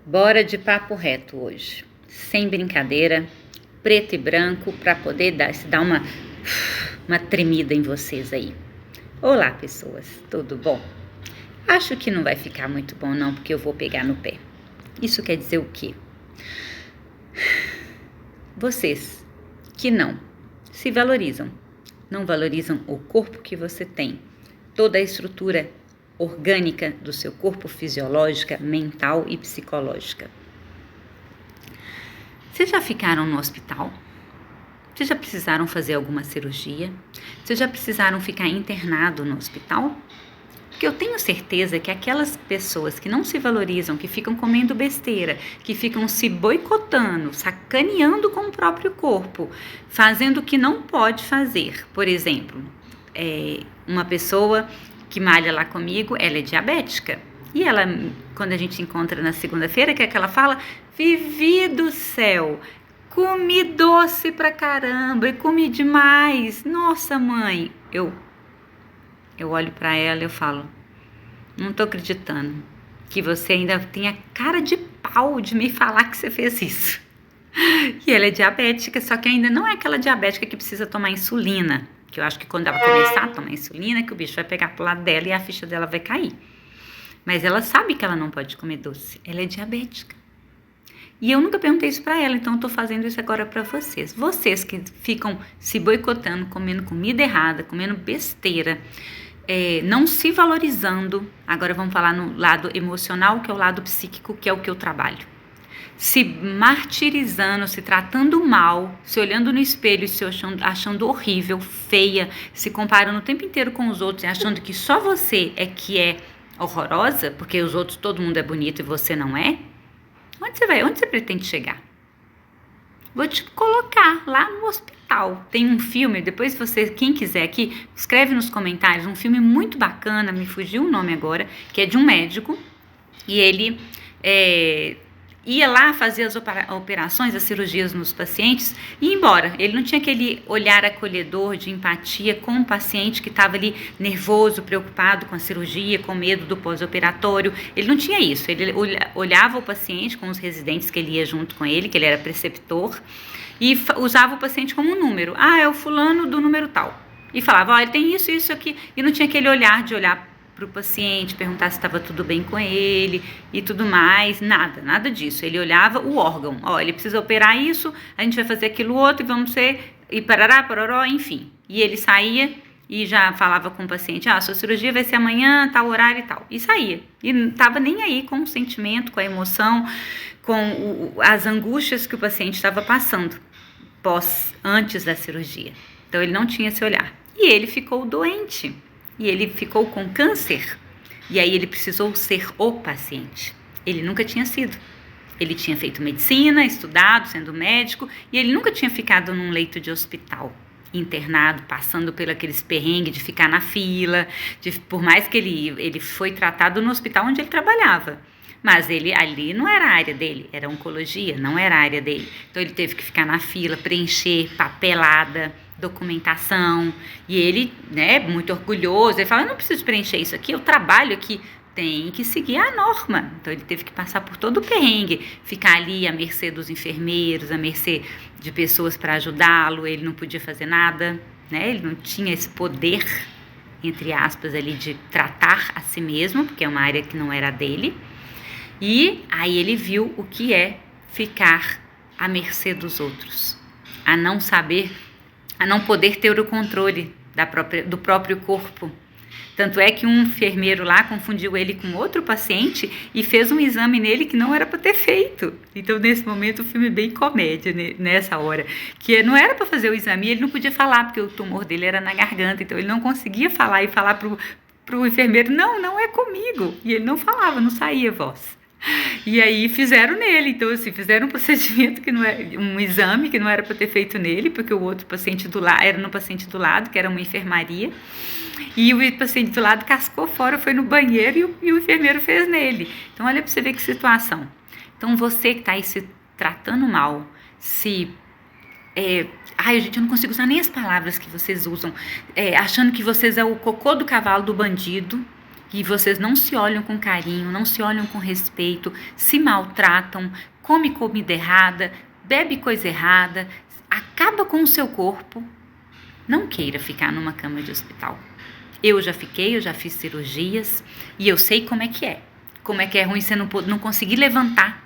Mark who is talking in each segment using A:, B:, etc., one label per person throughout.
A: Bora de papo reto hoje, sem brincadeira, preto e branco, para poder dar uma tremida em vocês aí. Olá, pessoas, tudo bom? Acho que não vai ficar muito bom não, porque eu vou pegar no pé. Isso quer dizer o quê? Vocês que não se valorizam, não valorizam o corpo que você tem, toda a estrutura orgânica do seu corpo, fisiológica, mental e psicológica. Vocês já ficaram no hospital? Vocês já precisaram fazer alguma cirurgia? Vocês já precisaram ficar internado no hospital? Porque eu tenho certeza que aquelas pessoas que não se valorizam, que ficam comendo besteira, que ficam se boicotando, sacaneando com o próprio corpo, fazendo o que não pode fazer. Por exemplo, uma pessoa que malha lá comigo, ela é diabética. E ela, quando a gente encontra na segunda-feira, que é que ela fala? Vivi do céu, comi doce pra caramba e comi demais. Nossa, mãe, eu olho pra ela e eu falo, não tô acreditando que você ainda tem a cara de pau de me falar que você fez isso. E ela é diabética, só que ainda não é aquela diabética que precisa tomar insulina. Que eu acho que quando ela começar a tomar insulina, que o bicho vai pegar pro lado dela e a ficha dela vai cair. Mas ela sabe que ela não pode comer doce. Ela é diabética. E eu nunca perguntei isso pra ela, então eu tô fazendo isso agora pra vocês. Vocês que ficam se boicotando, comendo comida errada, comendo besteira, não se valorizando. Agora vamos falar no lado emocional, que é o lado psíquico, que é o que eu trabalho. Se martirizando, se tratando mal, se olhando no espelho e se achando horrível, feia, se comparando o tempo inteiro com os outros e achando que só você é que é horrorosa, porque os outros, todo mundo é bonito e você não é. Onde você vai? Onde você pretende chegar? Vou te colocar lá no hospital. Tem um filme, depois você, quem quiser aqui, escreve nos comentários, um filme muito bacana, me fugiu o nome agora, que é de um médico, e ele ia lá fazer as operações, as cirurgias nos pacientes e ia embora. Ele não tinha aquele olhar acolhedor de empatia com o paciente que estava ali nervoso, preocupado com a cirurgia, com medo do pós-operatório. Ele não tinha isso. Ele olhava o paciente com os residentes que ele ia junto com ele, que ele era preceptor, e usava o paciente como um número. Ah, é o fulano do número tal. E falava, ele tem isso, isso aqui. E não tinha aquele olhar de olhar para o paciente, perguntar se estava tudo bem com ele e tudo mais, nada disso. Ele olhava o órgão, ele precisa operar isso, a gente vai fazer aquilo outro e vamos ser, e parará, pororó, enfim. E ele saía e já falava com o paciente, sua cirurgia vai ser amanhã, tal horário e tal. E saía. E não estava nem aí com o sentimento, com a emoção, com as angústias que o paciente estava passando antes da cirurgia. Então ele não tinha esse olhar. E ele ficou doente. E ele ficou com câncer, e aí ele precisou ser o paciente. Ele nunca tinha sido. Ele tinha feito medicina, estudado, sendo médico, e ele nunca tinha ficado num leito de hospital, internado, passando por aqueles perrengues de ficar na fila, por mais que ele foi tratado no hospital onde ele trabalhava. Mas ele ali não era a área dele, era oncologia, não era a área dele. Então ele teve que ficar na fila, preencher papelada, documentação, e ele, muito orgulhoso, ele fala, eu não preciso preencher isso aqui, eu trabalho aqui, tem que seguir a norma. Então ele teve que passar por todo o perrengue, ficar ali à mercê dos enfermeiros, à mercê de pessoas para ajudá-lo, ele não podia fazer nada, ele não tinha esse poder, entre aspas, ali de tratar a si mesmo, porque é uma área que não era dele. E aí ele viu o que é ficar à mercê dos outros, a não poder ter o controle do próprio corpo. Tanto é que um enfermeiro lá confundiu ele com outro paciente e fez um exame nele que não era para ter feito. Então, nesse momento, o filme é bem comédia, nessa hora. Que não era para fazer o exame e ele não podia falar, porque o tumor dele era na garganta. Então, ele não conseguia falar e falar pro enfermeiro, não é comigo. E ele não falava, não saía voz. E aí fizeram nele, então assim, fizeram um procedimento que não é um exame que não era para ter feito nele, porque o outro paciente do lado era no paciente do lado, que era uma enfermaria, e o paciente do lado cascou fora, foi no banheiro e o enfermeiro fez nele. Então olha para você ver que situação. Então você que está aí se tratando mal, gente, eu não consigo usar nem as palavras que vocês usam, achando que vocês é o cocô do cavalo do bandido, e vocês não se olham com carinho, não se olham com respeito, se maltratam, come comida errada, bebe coisa errada, acaba com o seu corpo, não queira ficar numa cama de hospital. Eu já fiz cirurgias e eu sei como é que é. Como é que é ruim você não conseguir levantar.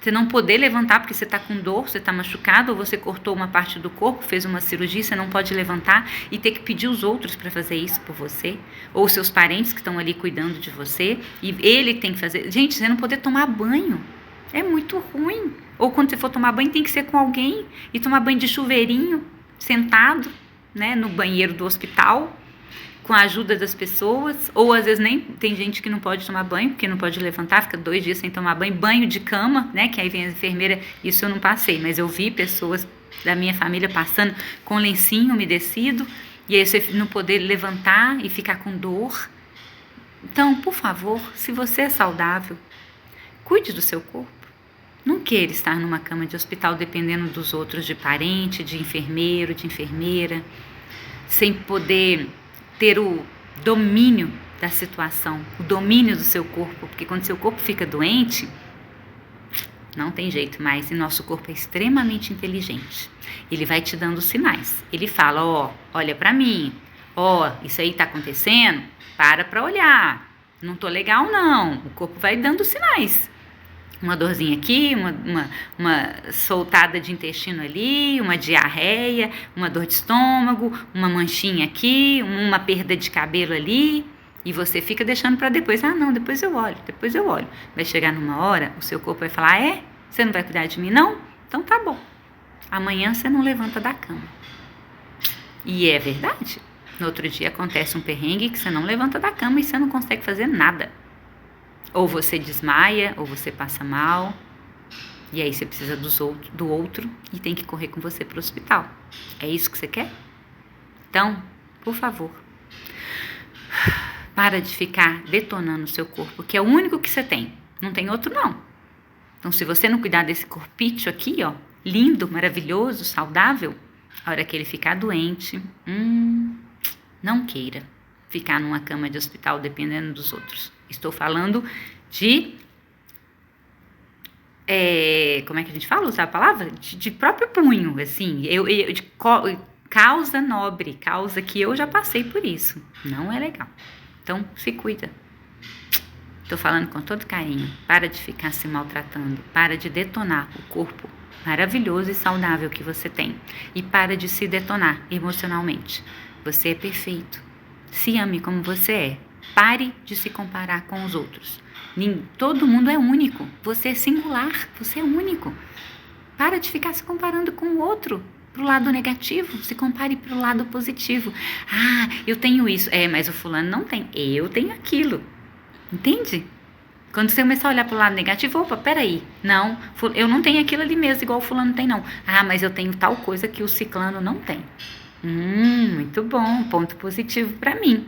A: Você não poder levantar porque você está com dor, você está machucado, ou você cortou uma parte do corpo, fez uma cirurgia, você não pode levantar e ter que pedir os outros para fazer isso por você, ou seus parentes que estão ali cuidando de você, e ele tem que fazer. Gente, você não poder tomar banho, é muito ruim. Ou quando você for tomar banho, tem que ser com alguém, e tomar banho de chuveirinho, sentado, né, no banheiro do hospital, com a ajuda das pessoas, ou às vezes nem tem gente que não pode tomar banho, porque não pode levantar, fica 2 dias sem tomar banho de cama, né, que aí vem a enfermeira, isso eu não passei, mas eu vi pessoas da minha família passando com lencinho umedecido, e aí você não poder levantar e ficar com dor. Então, por favor, se você é saudável, cuide do seu corpo. Não queira estar numa cama de hospital dependendo dos outros, de parente, de enfermeiro, de enfermeira, sem poder ter o domínio da situação, o domínio do seu corpo, porque quando seu corpo fica doente, não tem jeito mais, e nosso corpo é extremamente inteligente. Ele vai te dando sinais. Ele fala, ó, olha pra mim, ó, isso aí tá acontecendo, para olhar, não tô legal não. O corpo vai dando sinais. Uma dorzinha aqui, uma soltada de intestino ali, uma diarreia, uma dor de estômago, uma manchinha aqui, uma perda de cabelo ali, e você fica deixando para depois. Ah, não, depois eu olho. Vai chegar numa hora, o seu corpo vai falar, você não vai cuidar de mim, não? Então tá bom. Amanhã você não levanta da cama. E é verdade. No outro dia acontece um perrengue que você não levanta da cama e você não consegue fazer nada. Ou você desmaia, ou você passa mal, e aí você precisa do outro e tem que correr com você para o hospital. É isso que você quer? Então, por favor, para de ficar detonando o seu corpo, que é o único que você tem. Não tem outro, não. Então, se você não cuidar desse corpício aqui, ó, lindo, maravilhoso, saudável, a hora que ele ficar doente, não queira ficar numa cama de hospital dependendo dos outros. Estou falando de, como é que a gente fala, usar a palavra? De próprio punho, assim, de causa nobre, causa que eu já passei por isso. Não é legal. Então, se cuida. Estou falando com todo carinho. Para de ficar se maltratando. Para de detonar o corpo maravilhoso e saudável que você tem. E para de se detonar emocionalmente. Você é perfeito. Se ame como você é. Pare de se comparar com os outros. Todo mundo é único. Você é singular. Você é único. Para de ficar se comparando com o outro. Pro lado negativo. Se compare pro lado positivo. Ah, eu tenho isso. Mas o fulano não tem. Eu tenho aquilo. Entende? Quando você começar a olhar pro lado negativo, opa, peraí. Não, eu não tenho aquilo ali mesmo, igual o fulano tem, não. Ah, mas eu tenho tal coisa que o ciclano não tem. Muito bom. Ponto positivo para mim.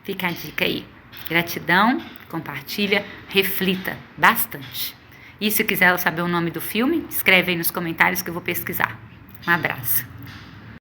A: Fica a dica aí. Gratidão, compartilha, reflita bastante. E se quiser saber o nome do filme, escreve aí nos comentários que eu vou pesquisar. Um abraço.